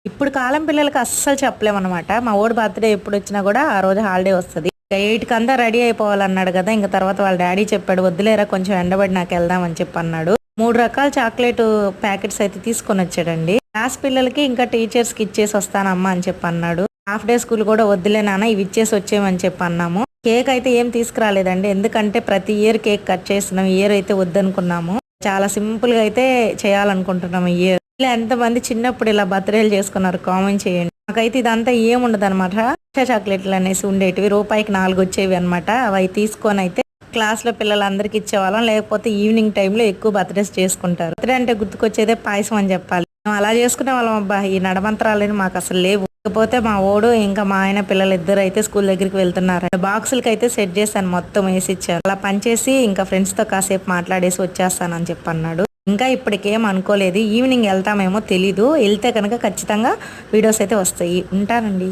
ఇప్పుడు కాలం పిల్లలకి అస్సలు చెప్పలేమన్నమాట. మా వోడి బర్త్‌డే ఎప్పుడొచ్చినా గూడా ఆ రోజు హాలిడే వస్తది. 8కి అంతా రెడీ అయిపోవాలన్నాడు గదా! ఇంక తర్వాత వాళ్ళ డ్యాడీ చెప్పాడు, "వద్దులేరా కొంచెం ఎండబడినాకెళ్దాం" అని చెప్పన్నాడు. 3 రకాల చాక్లెటు ప్యాకెట్స్ అయితే తీసుకొనొచ్చాడండి. క్లాస్ పిల్లలకి ఇంకా టీచర్స్‌కి ఇచ్చేసొస్తానమ్మా అని చెప్పన్నాడు. హాఫ్ డే స్కూల్ గూడా వద్దులే నాన్న ఇవి ఇచ్చేసి వచ్చేయమని చెప్పన్నాము. కేక్ అయితే ఏం తీసుకురాలేదండి. ఎందుకంటే ప్రతి ఇయర్ కేక్ కట్ చేస్తున్నాం. ఈ ఇయర్ అయితే వద్దనుకున్నాము. చాలా సింపుల్‌గా అయితే చేయాలనుకుంటున్నాం ఈ ఇయర్. ఇలా ఎంతమంది చిన్నప్పుడు ఇలా బర్త్‌డేలు చేసుకున్నారు కామెంట్ చేయండి. నాకైతే ఇదంతా ఏముండదనమాట. చాక్లెట్లు అనేసి ఉండేటివి. రూపాయికి 4 వచ్చేవి అనమాట. అవి తీసుకొనైతే క్లాస్‌లో పిల్లలందరికి ఇచ్చేవాళ్ళం. లేకపోతే ఈవినింగ్ టైంలో ఎక్కువ బర్త్‌డేస్ చేసుకుంటారు. బర్త్‌డే అంటే గుర్తుకొచ్చేదే పాయసం అని చెప్పాలి. మేము అలా చేసుకునేవాళ్ళం అబ్బా! ఈ నడమంత్రాలని మాకసలు లేవు. కాకపోతే మా వోడు ఇంకా మా ఆయన పిల్లలిద్దరూ అయితే స్కూల్ దగ్గరికి వెళ్తున్నారు. బాక్సులకైతే సెట్ చేశాను మొత్తం ఏసిచ్చాను. అలా పనిచేసి ఇంకా ఫ్రెండ్స్‌తో కాసేపు మాట్లాడేసి వచ్చేస్తానని చెప్పన్నాడు. ఇంకా ఇప్పటికేం అనుకోలేదు. ఈవినింగ్ ఎళ్తామేమో తెలీదు. ఎళ్తే కనుక ఖచ్చితంగా వీడియోస్ అయితే వస్తాయి. ఉంటానండి.